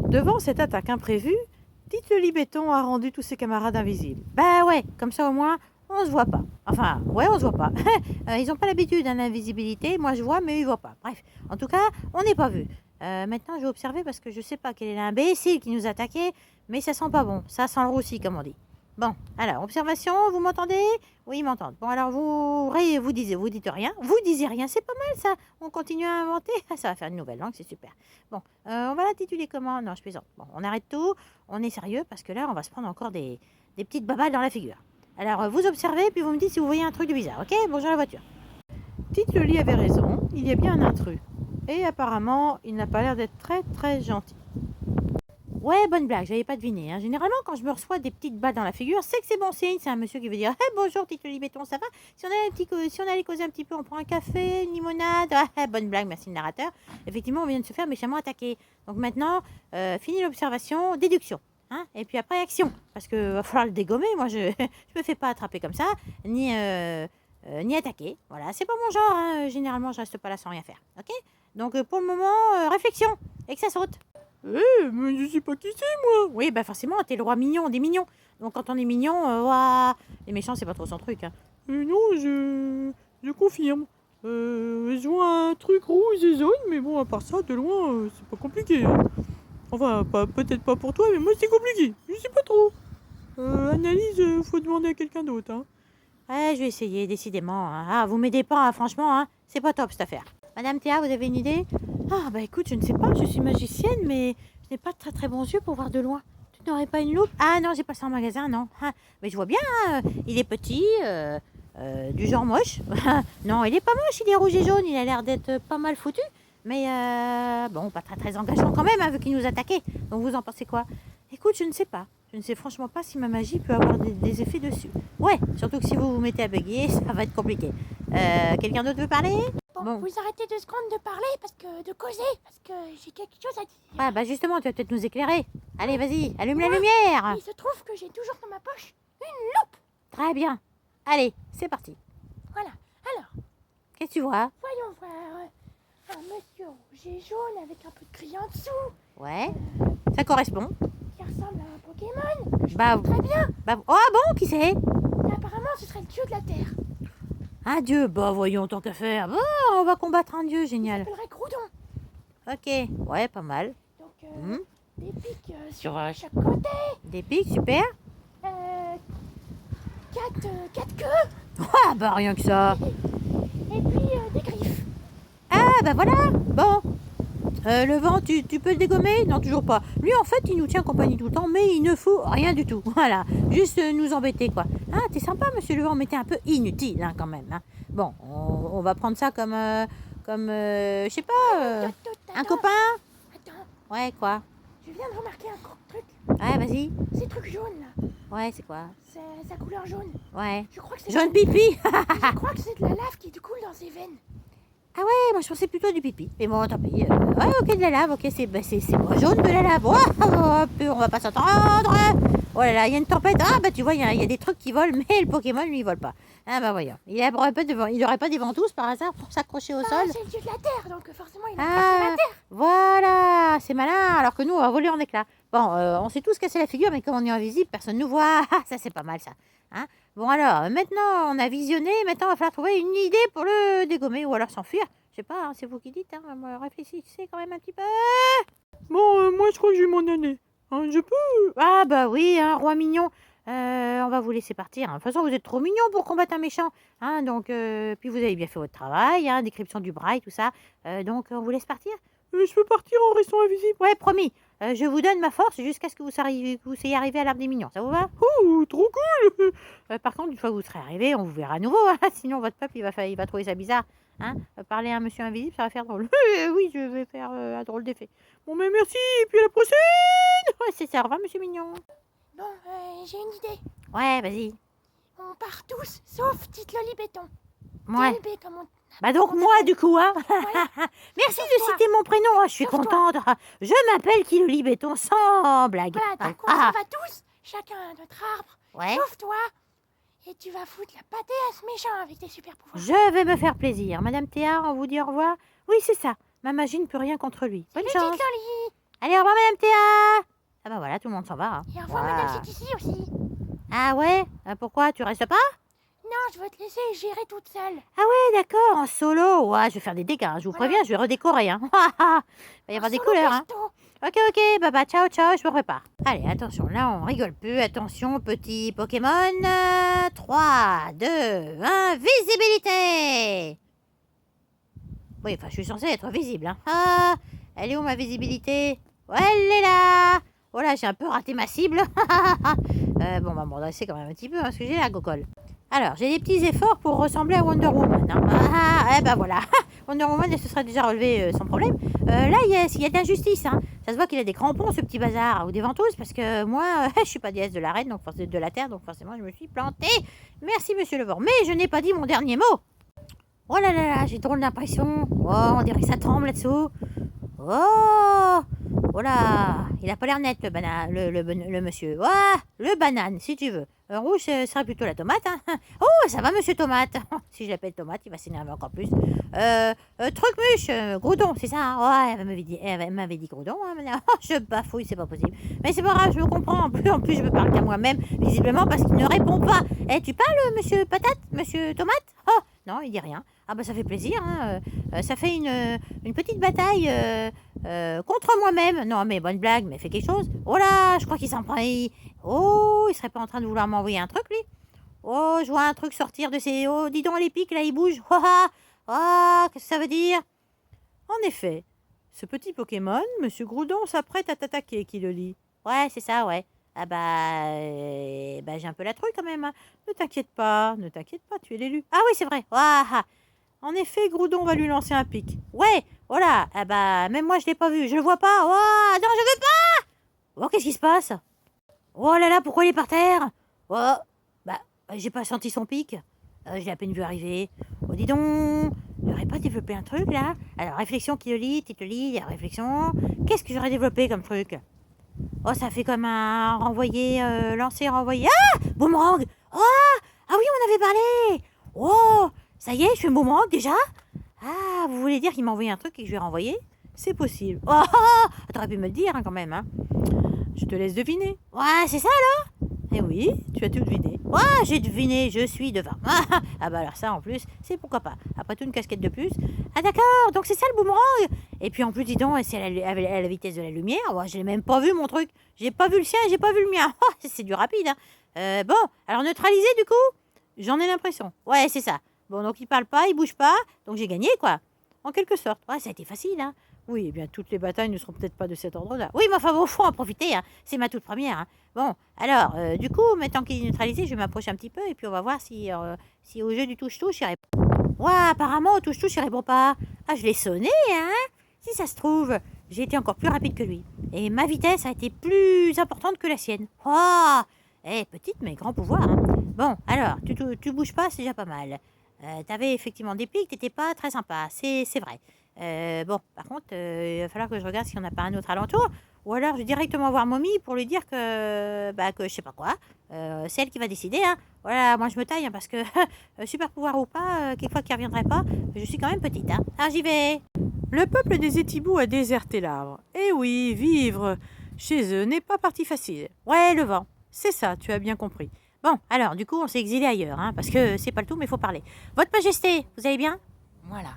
Devant cette attaque imprévue, Tite le Libéton a rendu tous ses camarades invisibles. Bah ouais, comme ça au moins, on se voit pas. Enfin, ouais, on se voit pas. Ils n'ont pas l'habitude de l'invisibilité, moi je vois, mais ils voient pas. Bref, en tout cas, on n'est pas vu. Maintenant, je vais observer parce que je sais pas quel est l'imbécile qui nous attaquait, mais ça sent pas bon. Ça sent le roussi, comme on dit. Bon, alors, observation, vous m'entendez? Oui, ils m'entendent. Bon, alors, vous dites rien. Vous disiez rien, c'est pas mal ça. On continue à inventer. Ah, ça va faire une nouvelle langue, c'est super. Bon, on va l'intituler comment? Non, je plaisante. Bon, on arrête tout. On est sérieux parce que là, on va se prendre encore des petites babales dans la figure. Alors, vous observez, puis vous me dites si vous voyez un truc de bizarre, ok? Bonjour la voiture. Tite le lit avait raison, il y a bien un intrus. Et apparemment, il n'a pas l'air d'être très très gentil. Ouais, bonne blague, j'avais pas deviné. Hein. Généralement, quand je me reçois des petites balles dans la figure, c'est que c'est bon signe. C'est un monsieur qui veut dire hey, bonjour, Tite le Libéton, ça va? Si on allait causer un petit peu, on prend un café, une limonade. Ah, bonne blague, merci le narrateur. Effectivement, on vient de se faire méchamment attaquer. Donc maintenant, fini l'observation, déduction. Hein, et puis après, action. Parce qu'il va falloir le dégommer. Moi, je me fais pas attraper comme ça, ni attaquer. Voilà, c'est pas mon genre. Hein. Généralement, je reste pas là sans rien faire. Ok? Donc pour le moment, réflexion. Et que ça saute. Mais je sais pas qui c'est, moi. Oui, bah forcément, t'es le roi mignon des mignons. Donc quand on est mignon, ouah, les méchants, c'est pas trop son truc. Hein. Non, je confirme. Je vois un truc rouge et jaune, mais bon, à part ça, de loin, c'est pas compliqué. Hein. Enfin, peut-être pas pour toi, mais moi, c'est compliqué. Je sais pas trop. Analyse, faut demander à quelqu'un d'autre. Hein. Ouais, je vais essayer, décidément. Hein. Ah, vous m'aidez pas, hein, franchement, hein, c'est pas top cette affaire. Madame Théa, vous avez une idée? Ah, bah écoute, je ne sais pas, je suis magicienne, mais je n'ai pas de très très bons yeux pour voir de loin. Tu n'aurais pas une loupe? Ah non, j'ai pas ça en magasin, non. Ah, mais je vois bien, hein, il est petit, du genre moche. Non, il est pas moche, il est rouge et jaune, il a l'air d'être pas mal foutu. Mais bon, pas très très engageant quand même, hein, vu qu'il nous attaquait. Donc vous en pensez quoi? Écoute, je ne sais pas. Je ne sais franchement pas si ma magie peut avoir des effets dessus. Ouais, surtout que si vous vous mettez à bugger, ça va être compliqué. Quelqu'un d'autre veut parler? Bon, vous arrêtez 2 secondes de parler, de causer, parce que j'ai quelque chose à dire. Ah bah justement, tu vas peut-être nous éclairer. Allez, vas-y, allume la lumière. Il se trouve que j'ai toujours dans ma poche une loupe. Très bien. Allez, c'est parti. Voilà. Alors, Qu'est-ce que tu vois? voyons voir. Un monsieur rouge et jaune avec un peu de gris en dessous, Ouais, ça correspond. qui ressemble à un Pokémon. Bah, Très bien. bah, oh bon, qui c'est? Et apparemment, ce serait le dieu de la terre. Un dieu. Bah voyons, tant qu'à faire. Bah, on va combattre un dieu, Il génial. s'appellerait Groudon. Ok, ouais, pas mal. Donc, Hmm. des pics sur chaque côté. Des pics, super. 4 queues. Ah bah rien que ça. Et puis des griffes. Ah bah voilà. Bon. Le vent, tu peux le dégommer? Non, toujours pas. Lui, en fait, il nous tient compagnie tout le temps, mais il ne faut rien du tout. Voilà, juste nous embêter, quoi. Ah, t'es sympa, monsieur le vent, mais t'es un peu inutile, hein, quand même. Hein. Bon, on va prendre ça comme, je sais pas, un copain? Attends, Ouais, quoi? je viens de remarquer un truc. Ouais, vas-y. Ces trucs jaunes là, Ouais, c'est quoi? c'est sa couleur jaune. Ouais. Je crois que c'est Jaune pipi. je crois que c'est de la lave qui coule dans ses veines. Ah ouais, moi je pensais plutôt du pipi. Mais bon, tant pis. Ouais, ok, de la lave, ok, c'est pas jaune de la lave. On va pas s'entendre. Oh là là, il y a une tempête. Ah bah tu vois, il y a des trucs qui volent, mais le Pokémon, lui, il vole pas. Ah bah voyons. Il aurait pas des ventouses par hasard pour s'accrocher au sol? C'est le dieu de la terre, donc forcément il a Ah, la terre. voilà, c'est malin, alors que nous, on va voler en éclats. Bon, on s'est tous cassé la figure, mais comme on est invisible, personne ne nous voit. Ah, ça, c'est pas mal, ça. Hein, bon, alors, maintenant, on a visionné. Maintenant, il va falloir trouver une idée pour le dégommer ou alors s'enfuir. Je sais pas, hein, c'est vous qui dites. Hein, réfléchissez quand même un petit peu. Bon, moi, je crois que je vais m'en aller. Hein, je peux. Ah, bah oui, hein, roi mignon. On va vous laisser partir. Hein. De toute façon, vous êtes trop mignon pour combattre un méchant. Hein, donc, puis vous avez bien fait votre travail, hein, description du braille, tout ça. Donc, on vous laisse partir. Je peux partir en restant invisible. Ouais, promis. Je vous donne ma force jusqu'à ce que vous soyez arrivé à l'arbre des mignons. Ça vous va? Oh, trop cool. Par contre, une fois que vous serez arrivé, on vous verra à nouveau. Hein. Sinon, votre peuple, il va trouver ça bizarre. Hein. Parler à un monsieur invisible, ça va faire drôle. Oui, je vais faire un drôle d'effet. Bon, mais merci, et puis à la prochaine. Ouais, c'est ça. Au revoir, monsieur mignon. Bon, j'ai une idée. Ouais, vas-y. On part tous, sauf Tite le Libéton. Ouais. TLB, comme on... Bah donc moi, du coup, hein. Voilà. Merci Sauf de toi. citer mon prénom. Je suis Sauf toi. contente. Je m'appelle Kiloli Béton, sans blague. Voilà, donc on s'en va tous, chacun à notre arbre, Ouais. sauf toi. Et tu vas foutre la pâtée à ce méchant avec tes super pouvoirs. Je vais me faire plaisir. Madame Théa, on vous dit au revoir. Oui, c'est ça. Ma magie ne peut rien contre lui. Bonne Salut, chance. Tite Loli. Allez, au revoir, Madame Théa. Ah bah voilà, tout le monde s'en va. Hein. Et au revoir, Madame C'est ici aussi. Ah ouais? Pourquoi? Tu restes pas? Non, je vais te laisser gérer toute seule. Ah ouais, d'accord, en solo. Ouais, je vais faire des dégâts, hein, je vous Voilà. préviens, je vais redécorer. Hein. Il va y avoir des Solo couleurs. Hein. pesto. Ok, bah, ciao, je me prépare. Allez, attention, là, on rigole plus. Attention, petit Pokémon. 3, 2, 1, visibilité. Oui, enfin, je suis censée être visible. Hein. Ah, elle est où ma visibilité? Ouais, elle est là. Oh là, j'ai un peu raté ma cible. Bon, bah, m'en dresser quand même un petit peu, hein, parce que j'ai la gogole. Alors, j'ai des petits efforts pour ressembler à Wonder Woman. Hein. Bah voilà. Wonder Woman, elle se serait déjà relevée sans problème. Là, il y a de l'injustice. Hein. Ça se voit qu'il a des crampons, ce petit bazar, ou des ventouses, parce que moi, je suis pas déesse de la reine, donc de la terre, donc forcément, je me suis plantée. Merci, monsieur Levor. Mais je n'ai pas dit mon dernier mot. Oh là là là, j'ai drôle d'impression. Oh, on dirait que ça tremble là-dessous. Oh là, il a pas l'air net le monsieur. Le banane, si tu veux. Rouge, ce serait plutôt la tomate. Hein. Oh, ça va, monsieur tomate. Si je l'appelle tomate, il va s'énerver encore plus. Truc-muche, Groudon, c'est ça. Hein. Ouais, elle m'avait dit Groudon. Hein. Je bafouille, c'est pas possible. Mais c'est pas grave, je me comprends. En plus, je me parle qu'à moi-même, visiblement, parce qu'il ne répond pas. Tu parles, monsieur patate, monsieur tomate? Oh, non, il dit rien. Ah bah ça fait plaisir. Hein. Ça fait une petite bataille contre moi-même. Non, mais bonne blague, mais fais quelque chose. Oh là, je crois qu'il s'en prend. Oh, il serait pas en train de vouloir m'envoyer un truc, lui? Oh, je vois un truc sortir de ses... Oh, dis donc, les pics, là, il bouge. Qu'est-ce que ça veut dire? En effet, ce petit Pokémon, Monsieur Groudon s'apprête à t'attaquer, qui le lit. Ouais, c'est ça, ouais. Ah bah j'ai un peu la trouille quand même. Hein. Ne t'inquiète pas, tu es l'élu. Ah oui, c'est vrai. En effet, Groudon va lui lancer un pic. Ouais, voilà. Ah bah, même moi, je l'ai pas vu. Je le vois pas. Oh, non, je veux pas. Oh, qu'est-ce qui se passe? Oh là là, pourquoi il est par terre? Oh, bah, j'ai pas senti son pic. Je l'ai à peine vu arriver. Oh, dis donc, j'aurais pas développé un truc, là? Alors, réflexion qui le lit, réflexion. Qu'est-ce que j'aurais développé comme truc? Oh, ça fait comme un renvoyer, lancer, renvoyer. Ah! Boomerang! Oh! Ah oui, on avait parlé! Oh! Ça y est, je fais un boomerang déjà? Ah, vous voulez dire qu'il m'a envoyé un truc et que je vais renvoyer? C'est possible. Oh! T'aurais pu me le dire, hein, quand même, hein. Je te laisse deviner. Ouais, c'est ça, alors? Eh oui, tu as tout deviné. Ouais, j'ai deviné, je suis devin. Ah bah alors ça, en plus, c'est pourquoi pas. Après tout, une casquette de plus. Ah d'accord, donc c'est ça le boomerang. Et puis en plus, dis donc, c'est à la vitesse de la lumière. Ouais, je l'ai même pas vu, mon truc. J'ai pas vu le sien et j'ai pas vu le mien. C'est du rapide, hein. Bon, alors neutralisé, du coup? J'en ai l'impression. Ouais, c'est ça. Bon, donc il parle pas, il bouge pas, donc j'ai gagné, quoi. En quelque sorte. Ouais, ça a été facile, hein. Oui, eh bien, toutes les batailles ne seront peut-être pas de cet ordre-là. Oui, mais enfin, bon, faut en profiter, hein. C'est ma toute première. Hein. Bon, alors, du coup, maintenant qu'il est neutralisé, je vais m'approcher un petit peu et puis on va voir si au jeu du touche-touche, il répond. Ouais, apparemment, au touche-touche, il répond pas. Ah, je l'ai sonné, hein. Si ça se trouve, j'ai été encore plus rapide que lui. Et ma vitesse a été plus importante que la sienne. Oh, petite, mais grand pouvoir. Hein. Bon, alors, tu bouges pas, c'est déjà pas mal. T'avais effectivement des pics, t'étais pas très sympa, c'est vrai. Bon, par contre, il va falloir que je regarde s'il n'y en a pas un autre alentour. Ou alors, je vais directement voir Mommy pour lui dire que je sais pas quoi. C'est elle qui va décider. Hein. Voilà, moi je me taille hein, parce que super pouvoir ou pas, quelquefois qu'il ne reviendrait pas, je suis quand même petite. Hein. Alors j'y vais. Le peuple des Étibous a déserté l'arbre. Eh oui, vivre chez eux n'est pas parti facile. Ouais, le vent. C'est ça, tu as bien compris. Bon, alors, du coup, on s'est exilé ailleurs, hein, parce que c'est pas le tout, mais il faut parler. Votre Majesté, vous allez bien? Voilà.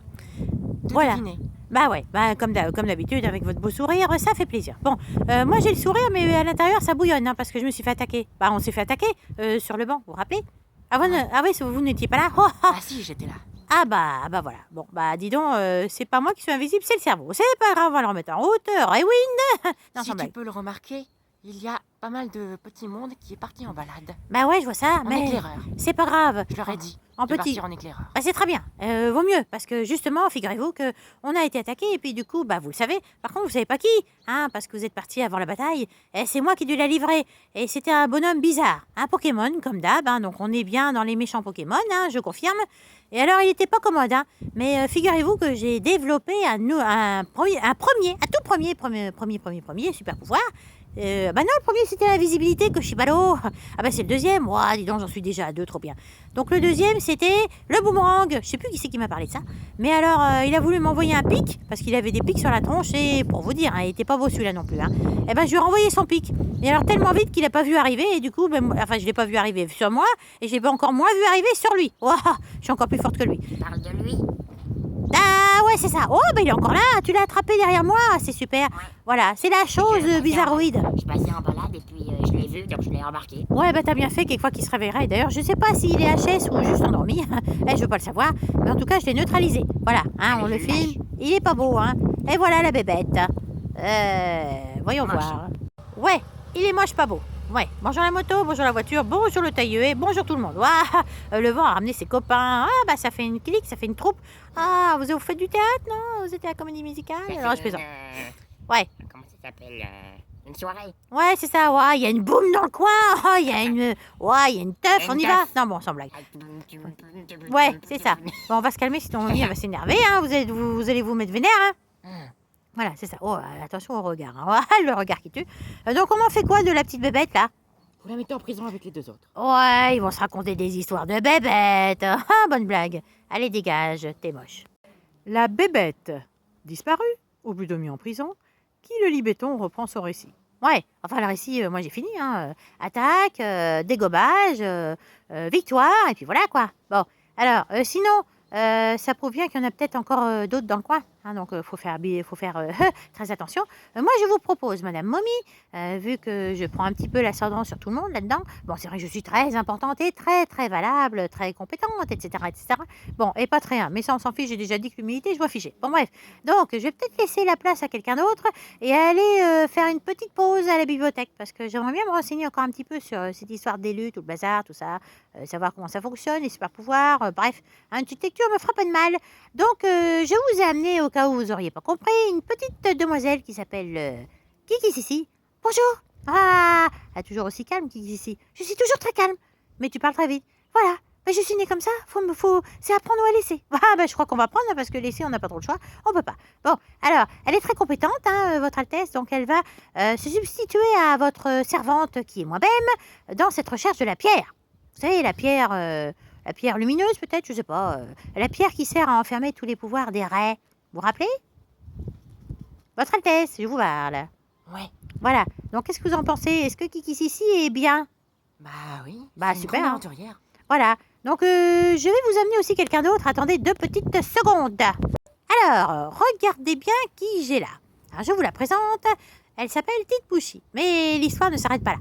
Voilà. Devinez. Bah ouais, comme d'habitude, avec votre beau sourire, ça fait plaisir. Bon, moi j'ai le sourire, mais à l'intérieur, ça bouillonne, hein, parce que je me suis fait attaquer. Bah, on s'est fait attaquer sur le banc, vous vous rappelez? Ah oui, vous n'étiez pas là? Ah si, j'étais là. Ah bah voilà. Bon, bah dis donc, c'est pas moi qui suis invisible, c'est le cerveau. C'est pas grave, on va le remettre en hauteur. Et oui, non, Si sans tu blague. peux le remarquer, il y a pas mal de petits mondes qui est parti en balade. Bah ouais, je vois ça, En mais éclaireur. c'est pas grave. Je leur ai dit En de petit. partir en éclaireur. Bah c'est très bien, vaut mieux, parce que justement, figurez-vous que on a été attaqué et puis du coup, bah vous le savez, par contre vous savez pas qui, hein, parce que vous êtes parti avant la bataille, et c'est moi qui ai dû la livrer, et c'était un bonhomme bizarre, un Pokémon comme d'hab, hein, donc on est bien dans les méchants Pokémon, hein, je confirme, et alors il était pas commode, hein, mais figurez-vous que j'ai développé un tout premier super pouvoir, Bah non, le premier c'était l'invisibilité que je suis ballot. Ah bah c'est le deuxième. Ouah, dis donc, j'en suis déjà à 2, trop bien. Donc le deuxième c'était le boomerang. Je sais plus qui c'est qui m'a parlé de ça. Mais alors, il a voulu m'envoyer un pic, parce qu'il avait des pics sur la tronche, et pour vous dire, hein, il était pas beau celui-là non plus. Hein. Et ben je lui ai renvoyé son pic. Et alors tellement vite qu'il a pas vu arriver, et du coup, enfin je l'ai pas vu arriver sur moi, et je l'ai encore moins vu arriver sur lui. Ouah, je suis encore plus forte que lui. Tu parles de lui? Ah ouais, c'est ça. Oh, bah il est encore là, tu l'as attrapé derrière moi, c'est super. Voilà, c'est la chose bizarroïde. Je passais en balade et puis je l'ai vu, donc je l'ai remarqué. Ouais, bah t'as bien fait quelquefois qu'il se réveillerait. D'ailleurs, je sais pas s'il est HS ou juste endormi. Je veux pas le savoir. Mais en tout cas, je l'ai neutralisé. Voilà, hein, on le filme. Il est pas beau, hein. Et voilà la bébête. Voyons voir. Ouais, il est moche, pas beau. Ouais, bonjour la moto, bonjour la voiture, bonjour le tailleur, bonjour tout le monde. Ouah, le vent a ramené ses copains. Ah, bah ça fait une clique, ça fait une troupe. Ah, vous faites du théâtre, non? Vous êtes à la comédie musicale? Alors, je plaisante. Ouais. Comment ça s'appelle? Une soirée. Ouais, c'est ça, ouais, il y a une boum dans le coin, oh, il y a une... Ouais, il y a une teuf, on y va? Non, bon, sans blague. Ouais, c'est ça. Bon, on va se calmer, sinon on va s'énerver, hein, vous allez vous mettre vénère, hein. Voilà, c'est ça. Oh, attention au regard, hein. Le regard qui tue. Donc, on en fait quoi de la petite bébête, là? Vous la mettez en prison avec les 2 autres. Ouais, ils vont se raconter des histoires de bébêtes. Ah, bonne blague. Allez, dégage, t'es moche. La bébête disparue, au but de mis en prison, qui le libéton reprend son récit. Ouais, enfin le récit, moi j'ai fini, hein. Attaque, dégobage, victoire, et puis voilà quoi. Bon, alors, sinon, ça prouve bien qu'il y en a peut-être encore d'autres dans le coin, hein, donc faut faire très attention. Moi je vous propose, Madame Momie, vu que je prends un petit peu l'ascendant sur tout le monde là-dedans, bon c'est vrai que je suis très importante et très très valable, très compétente, etc. etc. Bon, et pas très, hein, mais ça on s'en fiche, j'ai déjà dit que l'humilité je dois ficher. Bon bref, donc je vais peut-être laisser la place à quelqu'un d'autre et aller faire une petite pause à la bibliothèque, parce que j'aimerais bien me renseigner encore un petit peu sur cette histoire d'élu, tout le bazar, tout ça, savoir comment ça fonctionne, les super pouvoirs, bref, hein, une petite lecture me fera pas de mal. Donc je vous ai amené, au cas où vous auriez pas compris, une petite demoiselle qui s'appelle Kiki Sissi. Bonjour. Ah, elle est toujours aussi calme, Kiki Sissi. Je suis toujours très calme, mais tu parles très vite. Voilà. Ben, je suis née comme ça, c'est apprendre ou à laisser. Ah, ben, je crois qu'on va prendre, parce que laisser, on n'a pas trop le choix, on peut pas. Bon, alors, elle est très compétente, hein, votre Altesse, donc elle va se substituer à votre servante, qui est moi-même, dans cette recherche de la pierre. Vous savez, la pierre lumineuse, peut-être, je sais pas. La pierre qui sert à enfermer tous les pouvoirs des raies. Vous vous rappelez? Votre Altesse, je vous parle. Ouais. Voilà, donc qu'est-ce que vous en pensez? Est-ce que Kiki Sissi est bien? Bah oui. Bah, c'est une super, grande hein. aventurière. Voilà, donc je vais vous amener aussi quelqu'un d'autre. Attendez 2 petites secondes. Alors, regardez bien qui j'ai là. Alors, je vous la présente. Elle s'appelle Tite-Bouchy, mais l'histoire ne s'arrête pas là.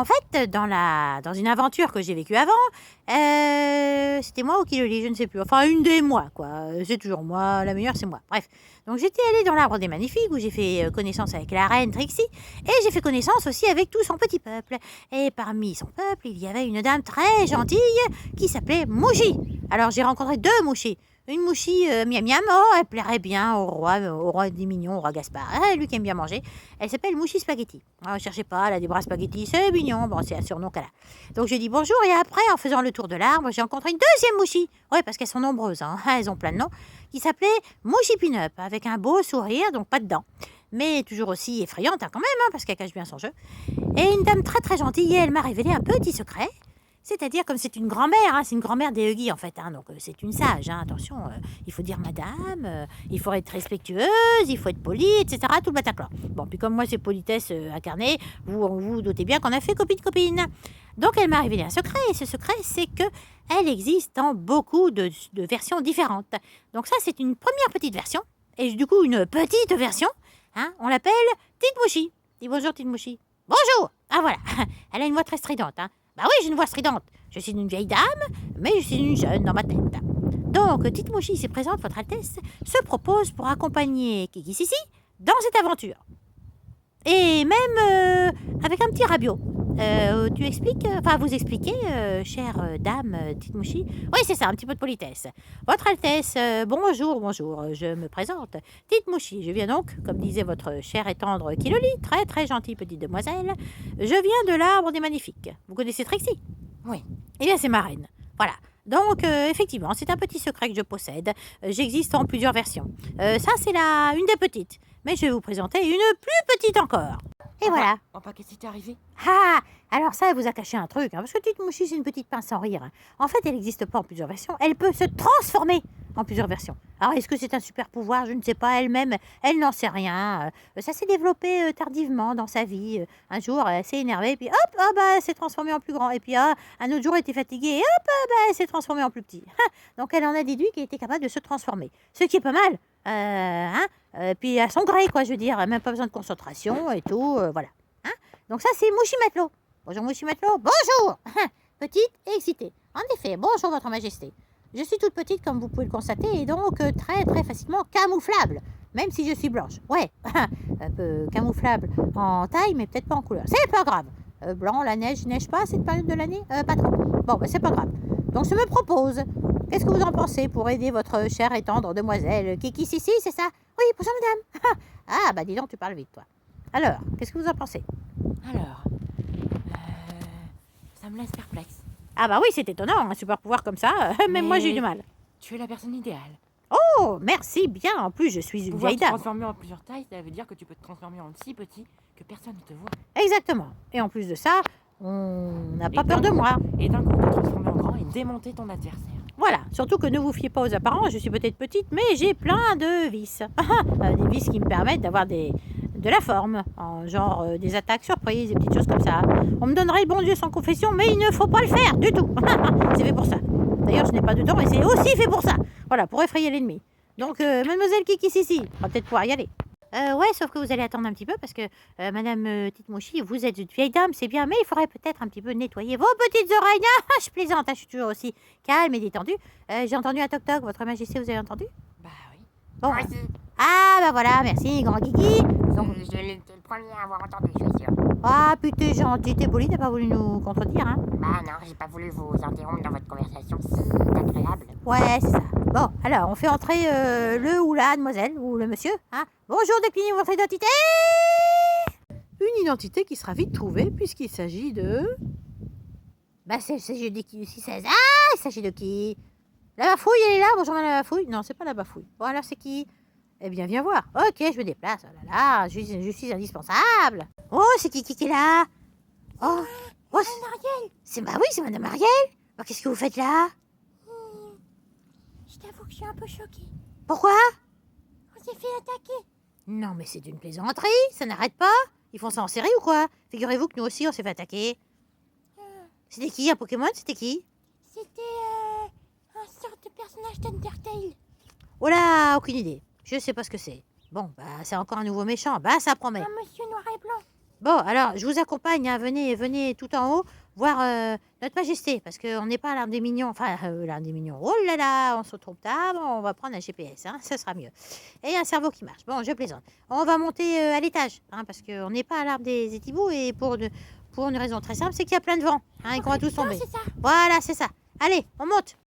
En fait, dans une aventure que j'ai vécue avant, c'était moi ou qui le lit, je ne sais plus. Enfin, une des moi, quoi. C'est toujours moi, la meilleure, c'est moi. Bref. Donc, j'étais allée dans l'Arbre des Magnifiques, où j'ai fait connaissance avec la reine Trixie, et j'ai fait connaissance aussi avec tout son petit peuple. Et parmi son peuple, il y avait une dame très gentille qui s'appelait Mouchi. Alors, j'ai rencontré 2 Mouchis. Une Mouchi miam miam, oh, elle plairait bien au roi des mignons, au roi Gaspard, lui qui aime bien manger. Elle s'appelle Mouchi Spaghetti. Ne cherchez pas, elle a des bras spaghetti, c'est mignon, bon, c'est un surnom qu'elle a. Donc j'ai dit bonjour, et après, en faisant le tour de l'arbre, j'ai rencontré une 2e Mouchi. Oui, parce qu'elles sont nombreuses, hein, elles ont plein de noms, qui s'appelait Mouchi Pin-Up, avec un beau sourire, donc pas de dents. Mais toujours aussi effrayante, hein, quand même, hein, parce qu'elle cache bien son jeu. Et une dame très très gentille, et elle m'a révélé un petit secret. C'est-à-dire, comme c'est une grand-mère, hein, c'est une grand-mère des Huggy en fait, hein, donc c'est une sage, hein, attention, il faut dire madame, il faut être respectueuse, il faut être poli, etc., tout le Bataclan. Bon, puis comme moi c'est politesse incarnée, vous doutez bien qu'on a fait copine-copine. Donc elle m'a révélé un secret, et ce secret c'est que elle existe dans beaucoup de versions différentes. Donc ça c'est une première petite version, et du coup une petite version, hein, on l'appelle Tite-Mouchi. Dis bonjour Tite-Mouchi. Bonjour. Ah voilà, elle a une voix très stridente, hein. Bah oui, j'ai une voix stridente. Je suis une vieille dame, mais je suis une jeune dans ma tête. Donc, Tite-Mouchi ici présente, votre Altesse, se propose pour accompagner Kiki Sissi dans cette aventure. Et même avec un petit rabiot. Tu expliques, enfin vous expliquez, chère dame Tite-Mouchi. Oui, c'est ça, un petit peu de politesse. Votre Altesse, bonjour, je me présente. Tite-Mouchi, je viens donc, comme disait votre chère et tendre Kiloli, très très gentille petite demoiselle. Je viens de l'Arbre des Magnifiques. Vous connaissez Trixie? Oui. Eh bien, c'est ma reine. Voilà. Donc, effectivement, c'est un petit secret que je possède. J'existe en plusieurs versions. Ça, c'est une des petites. Mais je vais vous présenter une plus petite encore. Et voilà. Enfin, qu'est-ce qui t'est arrivé? Ah, alors ça, elle vous a caché un truc, hein, parce que Tite Mouchi, c'est une petite pince sans rire. Hein. En fait, elle n'existe pas en plusieurs versions. Elle peut se transformer en plusieurs versions. Alors, est-ce que c'est un super pouvoir? Je ne sais pas. Elle-même, elle n'en sait rien. Ça s'est développé tardivement dans sa vie. Un jour, elle s'est énervée, puis hop, ah, bah, elle s'est transformée en plus grand. Et puis, un autre jour, elle était fatiguée, et hop, bah, elle s'est transformée en plus petit. Donc, elle en a déduit qu'elle était capable de se transformer. Ce qui est pas mal. Puis, à son gré, quoi, je veux dire. Même pas besoin de concentration et tout. Voilà. Donc ça, c'est Mouchi Matelot. Bonjour Mouchi Matelot. Bonjour. Petite et excitée. En effet, bonjour Votre Majesté. Je suis toute petite, comme vous pouvez le constater, et donc très très facilement camouflable. Même si je suis blanche. Ouais, un peu camouflable en taille, mais peut-être pas en couleur. C'est pas grave. Blanc, la neige, neige pas à cette période de l'année? Pas trop. Bon, bah c'est pas grave. Donc je me propose. Qu'est-ce que vous en pensez pour aider votre chère et tendre demoiselle Kiki Sissi, c'est ça? Oui, bonjour madame. Ah, bah dis donc, tu parles vite, toi. Alors, qu'est-ce que vous en pensez? Alors, ça me laisse perplexe. Ah bah oui, c'est étonnant, un super pouvoir comme ça, même moi j'ai eu du mal. Tu es la personne idéale. Oh, merci bien, en plus je suis une Pouvoir vieille te dame. transformer en plusieurs tailles, ça veut dire que tu peux te transformer en si petit que personne ne te voit. Exactement. Et en plus de ça, on n'a pas peur de moi. Et d'un coup, te transformer en grand et démonter ton adversaire. Voilà, surtout que ne vous fiez pas aux apparences, je suis peut-être petite, mais j'ai plein de vices. Des vices qui me permettent d'avoir de la forme, genre des attaques surprises, des petites choses comme ça. On me donnerait le bon Dieu sans confession, mais il ne faut pas le faire du tout. C'est fait pour ça. D'ailleurs, je n'ai pas de dents et c'est aussi fait pour ça. Voilà, pour effrayer l'ennemi. Donc, mademoiselle Kiki Sissi, on va peut-être pouvoir y aller. Ouais, sauf que vous allez attendre un petit peu parce que Madame Tite Mouchi, vous êtes une vieille dame, c'est bien, mais il faudrait peut-être un petit peu nettoyer vos petites oreilles. Ah, je plaisante, je suis toujours aussi calme et détendue. J'ai entendu un toc-toc, Votre Majesté, vous avez entendu? Bah oui. Bon. Ah, bah voilà, merci, grand Kiki. Donc, Je l'ai le premier à avoir entendu, je suis sûr. ah, putain, t'es gentil, t'es poli, t'as pas voulu nous contredire, hein? Bah non, j'ai pas voulu vous interrompre dans votre conversation si agréable. Ouais, c'est ça. Bon, alors, on fait entrer le ou la demoiselle, ou le monsieur, hein? Bonjour, déclinez votre identité! Une identité qui sera vite trouvée puisqu'il s'agit de... Bah, il s'agit de qui aussi, 16? Ah, il s'agit de qui? La bafouille, elle est là? Bonjour, madame la bafouille. Non, c'est pas la bafouille. Bon, alors, c'est qui? Eh bien, viens voir. Ok, je me déplace. Oh là là, je suis indispensable. Oh, c'est qui est là? Oh, c'est bah oui, c'est madame Ariel. Bah, qu'est-ce que vous faites là? Je t'avoue que je suis un peu choquée. Pourquoi? On s'est fait attaquer. Non, mais c'est une plaisanterie, ça n'arrête pas. Ils font ça en série ou quoi? Figurez-vous que nous aussi, on s'est fait attaquer. C'était qui, un Pokémon? C'était qui? C'était un sorte de personnage d'Undertale. Oh là, aucune idée. Je sais pas ce que c'est. Bon, bah, c'est encore un nouveau méchant. Bah, ça promet. Un monsieur noir et blanc. Bon, alors, je vous accompagne, hein. Venez tout en haut voir Notre Majesté, parce qu'on n'est pas à l'Arbre des Mignons. Enfin, l'Arbre des Mignons. Oh là là, on se retrouve tard. Bon, on va prendre un GPS, hein, ça sera mieux. Et un cerveau qui marche. Bon, je plaisante. On va monter à l'étage, hein, parce qu'on n'est pas à l'Arbre des Éthibous, et pour une raison très simple, c'est qu'il y a plein de vent, hein, et qu'on va tous tomber. C'est ça. Voilà, c'est ça. Allez, on monte.